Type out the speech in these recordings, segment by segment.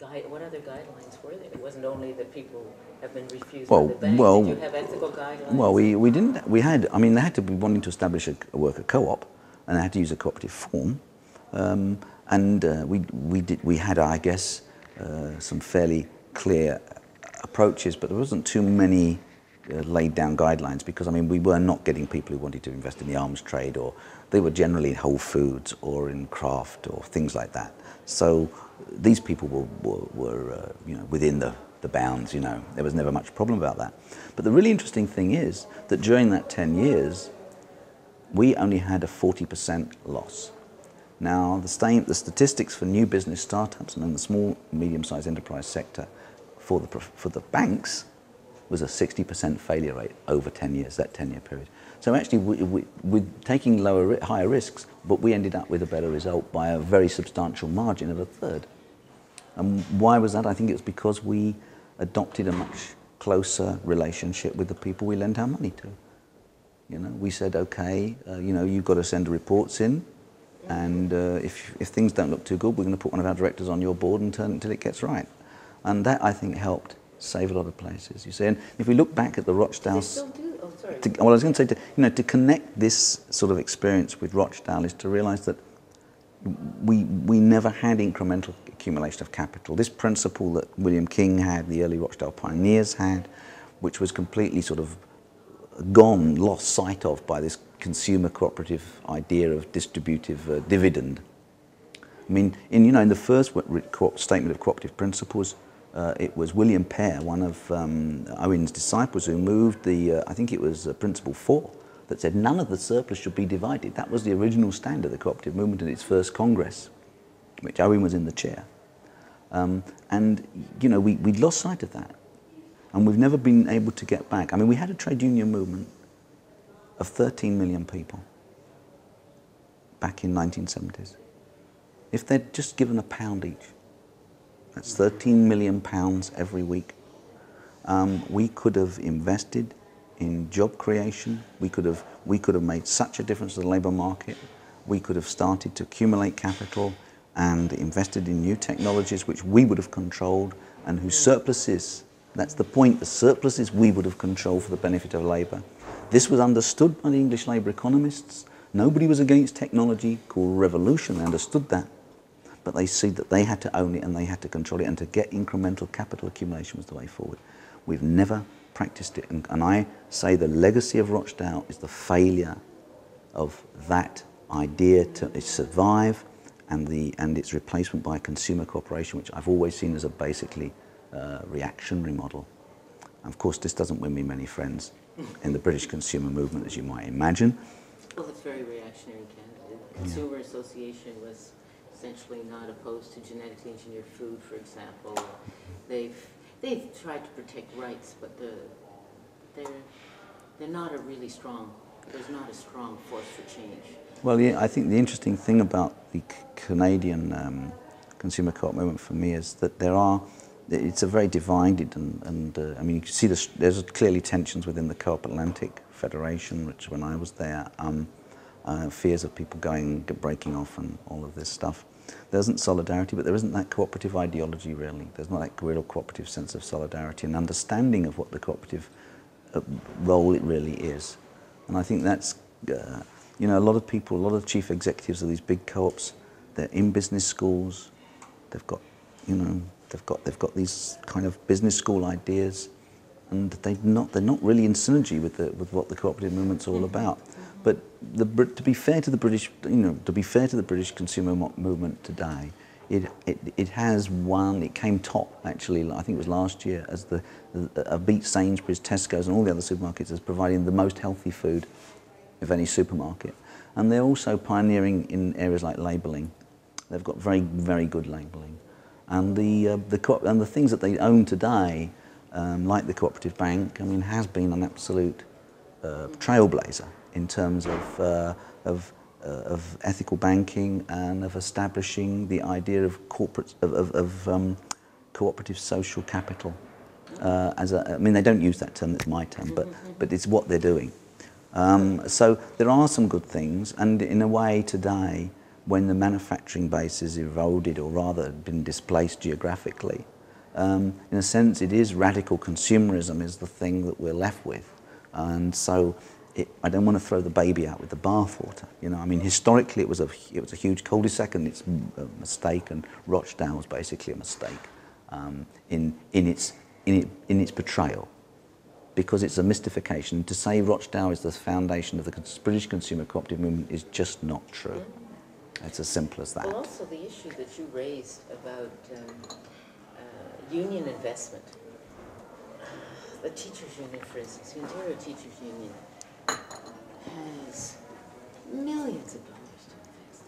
what other guidelines were there? It wasn't only that people have been refused Well, by the bank. well, Did you have ethical guidelines? Well, we didn't. We had. I mean, they had to be wanting to establish a worker co-op, and they had to use a cooperative form. We had, I guess, some fairly clear approaches, but there wasn't too many laid down guidelines, because I mean, we were not getting people who wanted to invest in the arms trade, or they were generally in Whole Foods or in craft or things like that. So these people were you know, within the bounds. You know, there was never much problem about that. But the really interesting thing is that during that 10 years, we only had a 40% loss. Now, the statistics for new business startups and in the small, medium-sized enterprise sector for the banks was a 60% failure rate over 10 years, that 10-year period. So actually, with taking higher risks, but we ended up with a better result by a very substantial margin of a third. And why was that? I think it's because we adopted a much closer relationship with the people we lent our money to. You know, we said, okay, you know, you've got to send the reports in, and if things don't look too good, we're going to put one of our directors on your board and turn it until it gets right. And that, I think, helped save a lot of places. You see, and if we look back at the Rochdale, They still do. Oh, sorry. Well, I was going to say, to connect this sort of experience with Rochdale is to realise that we never had incremental accumulation of capital. This principle that William King had, the early Rochdale pioneers had, which was completely sort of gone, lost sight of by this consumer cooperative idea of distributive dividend. I mean, in the first statement of cooperative principles, it was William Pear, one of Owen's disciples, who moved I think it was Principle 4, that said none of the surplus should be divided. That was the original stand of the cooperative movement in its first Congress, which Owen was in the chair. And, you know, we'd lost sight of that. And we've never been able to get back. I mean, we had a trade union movement of 13 million people back in 1970s. If they'd just given £1 each, that's 13 million pounds every week. We could have invested in job creation. We could have made such a difference to the labour market. We could have started to accumulate capital and invested in new technologies which we would have controlled, and whose surpluses, that's the point, the surpluses we would have controlled for the benefit of labour. This was understood by the English labour economists. Nobody was against technology called revolution. They understood that. But they see that they had to own it and they had to control it, and to get incremental capital accumulation was the way forward. We've never practiced it, and I say the legacy of Rochdale is the failure of that idea to survive, and its replacement by consumer cooperation, which I've always seen as a basically reactionary model. And of course, this doesn't win me many friends in the British consumer movement, as you might imagine. Well, it's very reactionary in Canada. The Consumer Association was essentially not opposed to genetically engineered food, for example. They've tried to protect rights, but they're not a really strong. There's not a strong force for change. Well, yeah, I think the interesting thing about the Canadian consumer co-op movement for me is that it's a very divided, and I mean, you can see there's clearly tensions within the Co-op Atlantic Federation, which when I was there, fears of people breaking off and all of this stuff. There isn't solidarity, but there isn't that cooperative ideology really. There's not that real cooperative sense of solidarity and understanding of what the cooperative role it really is. And I think that's, you know, a lot of chief executives of these big co-ops, they're in business schools, they've got, you know, they've got these kind of business school ideas, and they're not really in synergy with what the cooperative movement's all about. But to be fair to the British, you know, to be fair to the British consumer movement today, it has won. It came top actually. I think it was last year as beat Sainsbury's, Tesco's, and all the other supermarkets as providing the most healthy food of any supermarket. And they're also pioneering in areas like labelling. They've got very, very good labelling, and the things that they own today, like the cooperative bank, I mean, has been an absolute trailblazer in terms of ethical banking and of establishing the idea of cooperative social capital. I mean, they don't use that term; that's my term, but it's what they're doing. So there are some good things, and in a way today, when the manufacturing base is eroded, or rather been displaced geographically, in a sense it is radical consumerism is the thing that we're left with. And so I don't want to throw the baby out with the bathwater. You know, I mean, historically it was a huge cul-de-sac, and it's a mistake, and Rochdale was basically a mistake in its portrayal, because it's a mystification. To say Rochdale is the foundation of the British consumer cooperative movement is just not true. It's as simple as that. Well, also the issue that you raised about union investment. The teachers' union, for instance, the Ontario Teachers' Union has millions of dollars to invest.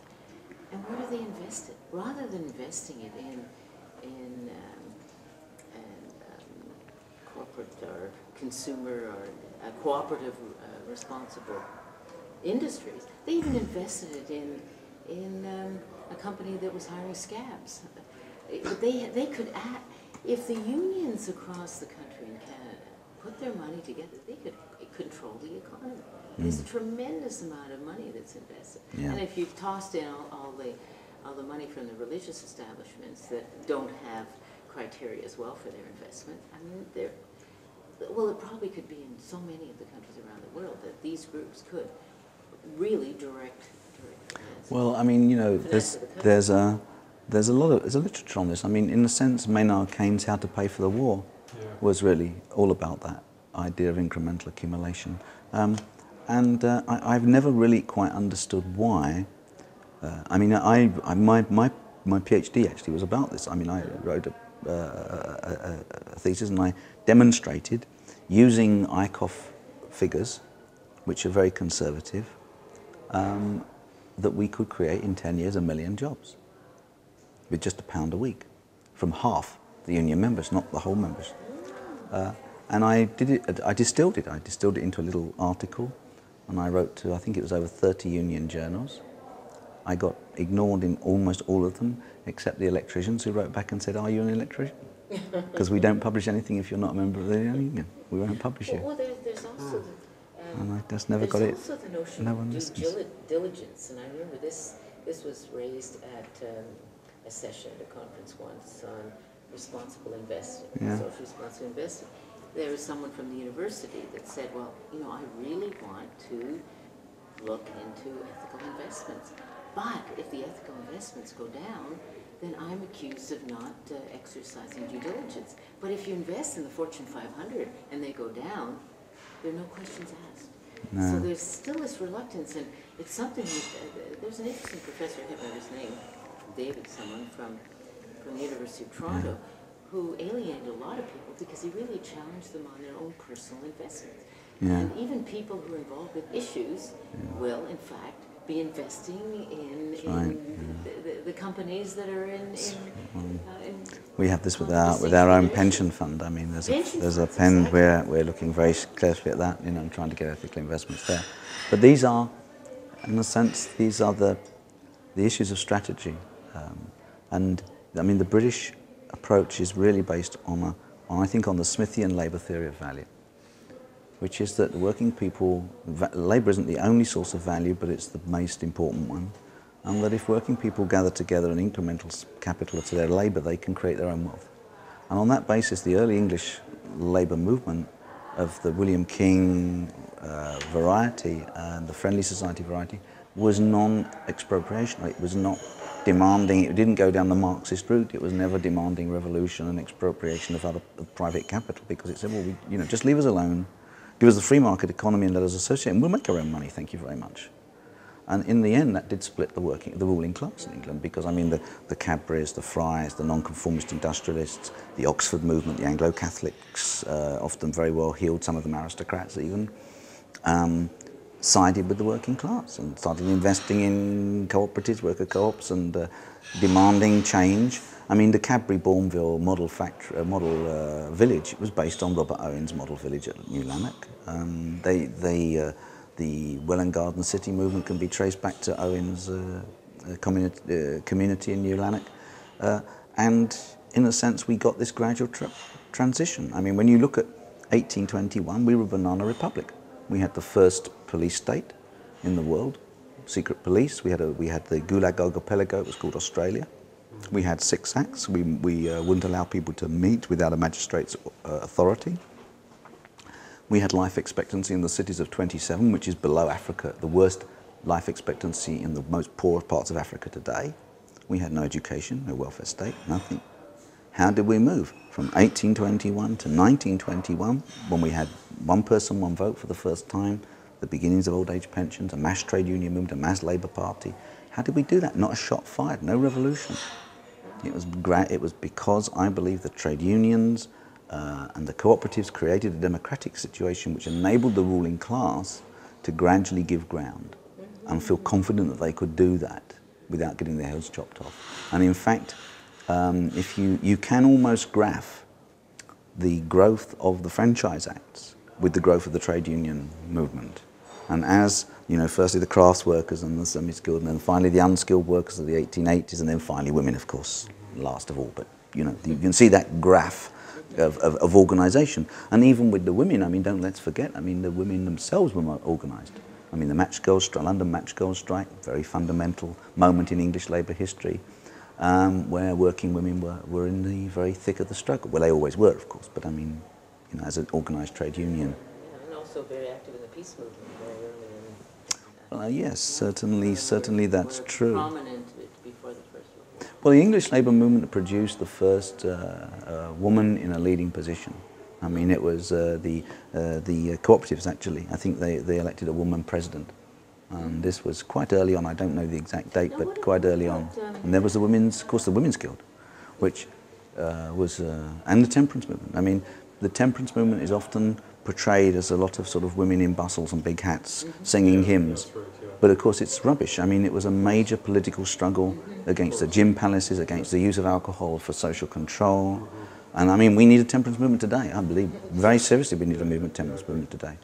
And where do they invest it? Rather than investing it in corporate or consumer or cooperative responsible industries, they even invested it in a company that was hiring scabs. They could add, if the unions across the country in Canada put their money together, they could control the economy. There's a tremendous amount of money that's invested. Yeah. And if you've tossed in all the money from the religious establishments that don't have criteria as well for their investment, I mean, well, it probably could be in so many of the countries around the world that these groups could really direct finance. Well, I mean, you know, there's a literature on this. I mean, in a sense, Maynard Keynes' How to Pay for the War was really all about that idea of incremental accumulation. I've never really quite understood why. I mean, my PhD actually was about this. I mean, I wrote a thesis, and I demonstrated using ICOF figures, which are very conservative, that we could create in 10 years 1 million jobs with just £1 a week from half the union members, not the whole members. And I did it. I distilled it into a little article, and I wrote to, I think it was over 30 union journals. I got ignored in almost all of them, except the electricians, who wrote back and said, "Are you an electrician? Because we don't publish anything if you're not a member of the union. We won't publish you." Well, there's also And I just never got it. There's also the notion No one of listens. due diligence, and I remember this was raised at a session at a conference once on responsible investing, social responsible investing. There was someone from the university that said, "Well, you know, I really want to look into ethical investments, but if the ethical investments go down, then I'm accused of not exercising due diligence. But if you invest in the Fortune 500 and they go down, there are no questions asked." No. So there's still this reluctance, and it's something that, there's an interesting professor, I can't remember his name, David, someone from the University of Toronto, who alienated a lot of people because he really challenged them on their own personal investments. Yeah. And even people who are involved with issues will, in fact, be investing in the companies that are in we have this with our own pension fund. I mean, there's a pen where we're looking very closely at that, you know, and trying to get ethical investments there. But these are, in a sense, these are the issues of strategy. And I mean, the British approach is really based on I think on the Smithian labour theory of value, which is that working people, labour isn't the only source of value, but it's the most important one. And that if working people gather together an incremental capital to their labour, they can create their own wealth. And on that basis, the early English labour movement of the William King variety and the Friendly Society variety was non-expropriation. It was not demanding, it didn't go down the Marxist route. It was never demanding revolution and expropriation of private capital, because it said, well, you know, just leave us alone, give us the free market economy and let us associate, and we'll make our own money, thank you very much. And in the end, that did split the ruling class in England, because I mean the Cadburys, the Frys, the nonconformist industrialists, the Oxford movement, the Anglo-Catholics, often very well-heeled, some of them aristocrats even, sided with the working class and started investing in cooperatives, worker co-ops, and demanding change. I mean, the Cadbury-Bourneville model village was based on Robert Owen's model village at New Lanark. The Welland Garden City movement can be traced back to Owen's community in New Lanark. And in a sense, we got this gradual transition. I mean, when you look at 1821, we were a banana republic. We had the first police state in the world, secret police. We had the Gulag Archipelago. It was called Australia. We had 6 acts. We wouldn't allow people to meet without a magistrate's authority. We had life expectancy in the cities of 27, which is below Africa, the worst life expectancy in the most poor parts of Africa today. We had no education, no welfare state, nothing. How did we move from 1821 to 1921, when we had one person, one vote for the first time, the beginnings of old age pensions, a mass trade union movement, a mass labour party? How did we do that? Not a shot fired, no revolution. It was because I believe the trade unions and the cooperatives created a democratic situation which enabled the ruling class to gradually give ground and feel confident that they could do that without getting their heads chopped off. And in fact, if you can almost graph the growth of the Franchise Acts with the growth of the trade union movement. And as, you know, firstly the crafts workers and the semi-skilled, and then finally the unskilled workers of the 1880s, and then finally women, of course, last of all. But, you know, you can see that graph of organisation. And even with the women, I mean, let's forget, I mean, the women themselves were organised. I mean, the London Match Girls strike, very fundamental moment in English labour history, where working women were in the very thick of the struggle. Well, they always were, of course, but I mean, you know, as an organised trade union. Yeah, and also very active in the peace movement very early in. Well, yes, certainly that's true. Prominent before the First World War. Well, the English labour movement produced the first woman in a leading position. I mean, it was the cooperatives, actually. I think they elected a woman president. And this was quite early on. I don't know the exact date, but quite early on. And there was the Women's Guild, which was, and the temperance movement. I mean, the temperance movement is often portrayed as a lot of sort of women in bustles and big hats singing hymns. But of course it's rubbish. I mean, it was a major political struggle against the gin palaces, against the use of alcohol for social control. And I mean, we need a temperance movement today, I believe. Very seriously, we need a temperance movement today.